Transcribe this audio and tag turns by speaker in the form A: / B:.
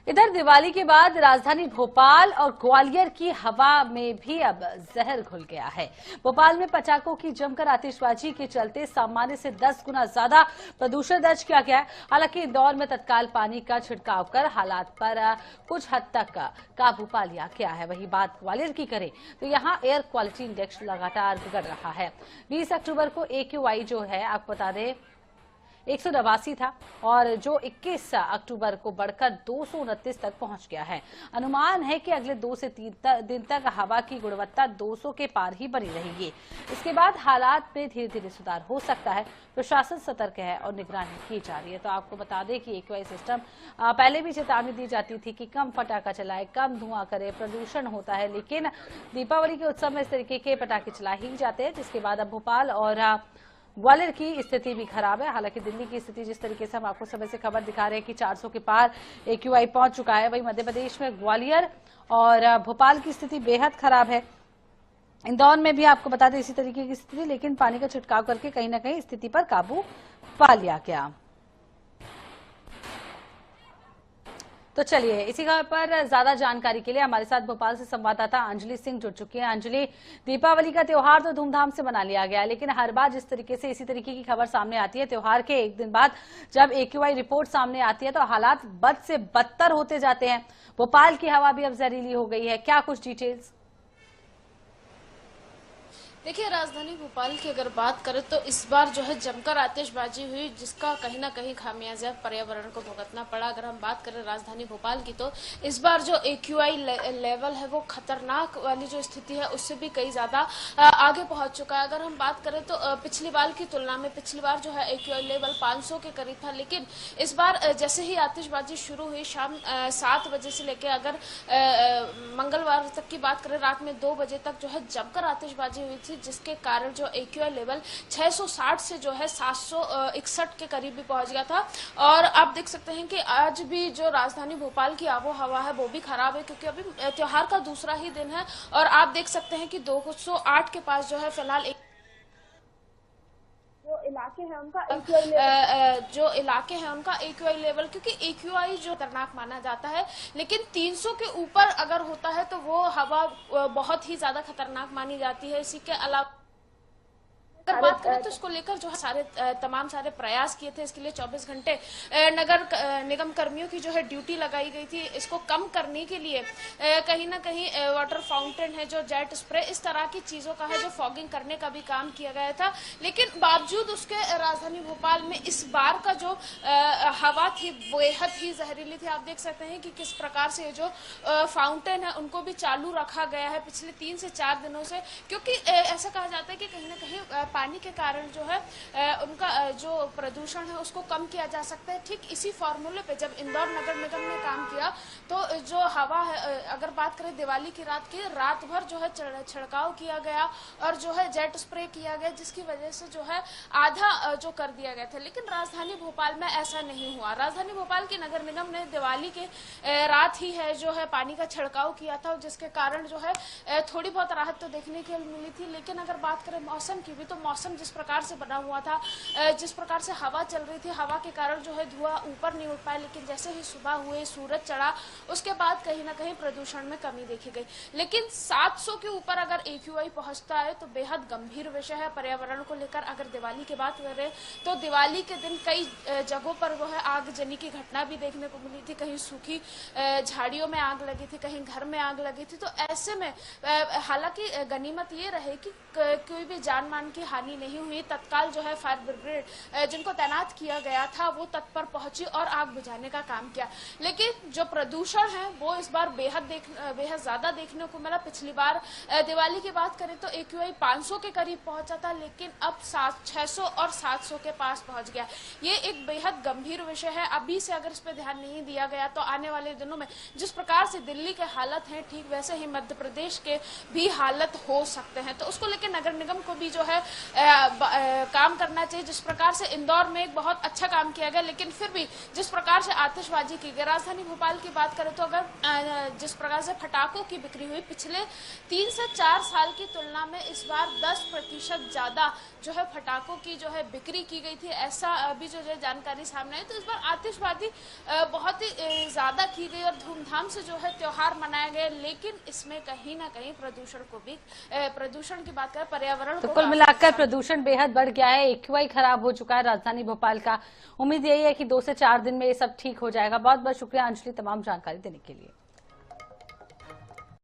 A: इधर दिवाली के बाद राजधानी भोपाल और ग्वालियर की हवा में भी अब जहर घुल गया है। भोपाल में पटाखों की जमकर आतिशबाजी के चलते सामान्य से 10 गुना ज्यादा प्रदूषण दर्ज किया गया है। हालांकि इंदौर में तत्काल पानी का छिड़काव कर हालात पर कुछ हद तक काबू पा लिया गया है। वही बात ग्वालियर की करें तो यहां एयर क्वालिटी इंडेक्स लगातार बिगड़ रहा है। 20 अक्टूबर को AQI जो है आपको बता दें 189 था और जो 21 अक्टूबर को बढ़कर 229 तक पहुंच गया है। अनुमान है कि अगले 2 से 3 दिन तक हवा की गुणवत्ता 200 के पार ही बनी रहेगी। इसके बाद हालात में धीरे धीरे सुधार हो सकता है। प्रशासन सतर्क है और निगरानी की जा रही है। तो आपको बता दें कि AQI सिस्टम पहले भी चेतावनी दी जाती थी कि कम पटाखा चलाए, कम धुआं करे, प्रदूषण होता है, लेकिन दीपावली के उत्सव में इस तरीके के पटाखे चलाए ही जाते हैं, जिसके बाद अब भोपाल और ग्वालियर की स्थिति भी खराब है। हालांकि दिल्ली की स्थिति जिस तरीके से हम आपको समय से खबर दिखा रहे हैं कि 400 के पार AQI पहुंच चुका है, वहीं मध्य प्रदेश में ग्वालियर और भोपाल की स्थिति बेहद खराब है। इंदौर में भी आपको बता दें इसी तरीके की स्थिति, लेकिन पानी का छिड़काव करके कहीं न कहीं स्थिति पर काबू पा लिया गया। तो चलिए इसी खबर पर ज्यादा जानकारी के लिए हमारे साथ भोपाल से संवाददाता अंजलि सिंह जुड़ चुकी हैं। अंजलि, दीपावली का त्योहार तो धूमधाम से मना लिया गया है, लेकिन हर बार जिस तरीके से इसी तरीके की खबर सामने आती है, त्योहार के एक दिन बाद जब AQI रिपोर्ट सामने आती है तो हालात बद से बदतर होते जाते हैं। भोपाल की हवा भी अब जहरीली हो गई है, क्या कुछ डिटेल्स?
B: देखिए, राजधानी भोपाल की अगर बात करें तो इस बार जो है जमकर आतिशबाजी हुई, जिसका कहीं ना कहीं खामियाजा पर्यावरण को भुगतना पड़ा। अगर हम बात करें राजधानी भोपाल की तो इस बार जो AQI लेवल है वो खतरनाक वाली जो स्थिति है उससे भी कई ज्यादा आगे पहुंच चुका है। अगर हम बात करें तो पिछली बार की तुलना में पिछली बार जो है AQI लेवल 500 के करीब था, लेकिन इस बार जैसे ही आतिशबाजी शुरू हुई शाम 7 बजे से लेकर अगर मंगलवार तक की बात करें रात में 2 बजे तक जो है जमकर आतिशबाजी हुई थी, जिसके कारण जो AQI लेवल 660 से जो है 761 के करीब भी पहुंच गया था। और आप देख सकते हैं कि आज भी जो राजधानी भोपाल की आबो हवा है वो भी खराब है, क्योंकि अभी त्योहार का दूसरा ही दिन है और आप देख सकते हैं कि 208 के पास जो है फिलहाल जो इलाके हैं उनका AQI लेवल, क्योंकि AQI जो खतरनाक माना जाता है, लेकिन 300 के ऊपर अगर होता है तो वो हवा बहुत ही ज्यादा खतरनाक मानी जाती है। इसी के अलावा अगर बात करें तो इसको लेकर जो है तमाम सारे प्रयास किए थे। इसके लिए 24 घंटे नगर निगम कर्मियों की जो है ड्यूटी लगाई गई थी। इसको कम करने के लिए कहीं ना कहीं वाटर फाउंटेन है, जो जेट स्प्रे, इस तरह की चीजों का है जो फॉगिंग करने का भी काम किया गया था। लेकिन बावजूद उसके राजधानी भोपाल में इस बार का जो हवा थी बेहद ही जहरीली थी। आप देख सकते हैं कि किस प्रकार से जो फाउंटेन है उनको भी चालू रखा गया है पिछले 3 से 4 दिनों से, क्योंकि ऐसा कहा जाता है कि कहीं ना कहीं पानी के कारण जो है उनका जो प्रदूषण है उसको कम किया जा सकता है। ठीक इसी फॉर्मूले पे जब इंदौर नगर निगम ने काम किया तो जो हवा है, अगर बात करें दिवाली की रात भर जो है छिड़काव किया गया और जो है जेट स्प्रे किया गया, जिसकी वजह से जो है आधा जो कर दिया गया था। लेकिन राजधानी भोपाल में ऐसा नहीं हुआ। राजधानी भोपाल की नगर निगम ने दिवाली के रात ही है जो है पानी का छिड़काव किया था, जिसके कारण जो है थोड़ी बहुत राहत तो देखने के लिए मिली थी। लेकिन अगर बात करें मौसम की भी तो मौसम जिस प्रकार से बना हुआ था, जिस प्रकार से हवा चल रही थी, हवा के कारण जो है धुआं ऊपर नहीं उठ पाया, लेकिन जैसे ही सुबह हुए सूरज चढ़ा उसके बाद कहीं ना कहीं प्रदूषण में कमी देखी गई। लेकिन 700 के ऊपर अगर AQI पहुंचता है तो बेहद गंभीर विषय है पर्यावरण को लेकर। अगर दिवाली की बात करें तो दिवाली के दिन कई जगहों पर वो है आगजनी की घटना भी देखने को मिली थी। कहीं सूखी झाड़ियों में आग लगी थी, कहीं घर में आग लगी थी। तो ऐसे में हालांकि गनीमत ये रहे कि कोई भी जान मान की हानि नहीं हुई। तत्काल जो है फायर ब्रिगेड जिनको तैनात किया गया था वो तत्पर पहुंची और आग बुझाने का काम किया। लेकिन जो प्रदूषण है वो इस बार बेहद ज्यादा देखने को मिला। पिछली बार दिवाली की बात करें तो AQI 500 के करीब पहुंचा था, लेकिन अब 600 और 700 के पास पहुंच गया। ये एक बेहद गंभीर विषय है। अभी से अगर इस पर ध्यान नहीं दिया गया तो आने वाले दिनों में जिस प्रकार से दिल्ली के हालत हैं ठीक वैसे ही मध्य प्रदेश के भी हालत हो सकते हैं। तो उसको लेकर नगर निगम को भी जो है काम करना चाहिए। जिस प्रकार से इंदौर में एक बहुत अच्छा काम किया गया, लेकिन फिर भी जिस प्रकार से आतिशबाजी की गई, राजधानी भोपाल की बात करें तो अगर जिस प्रकार से पटाखों की बिक्री हुई पिछले 3 से 4 साल की तुलना में इस बार 10% ज्यादा जो है पटाखों की जो है बिक्री की गई थी, ऐसा अभी जो है जानकारी सामने आई। तो इस बार आतिशबाजी बहुत ही ज्यादा की गई और धूमधाम से जो है त्योहार मनाया गया, लेकिन इसमें कहीं ना कहीं प्रदूषण को भी प्रदूषण की बात करें, पर्यावरण
A: तो
B: को
A: कुल मिलाकर प्रदूषण बेहद बढ़ गया है, एक्यूआई खराब हो चुका है राजधानी भोपाल का। उम्मीद यही है कि 2 से 4 दिन में ये सब ठीक हो जाएगा। बहुत बहुत शुक्रिया अंजलि तमाम जानकारी देने के लिए।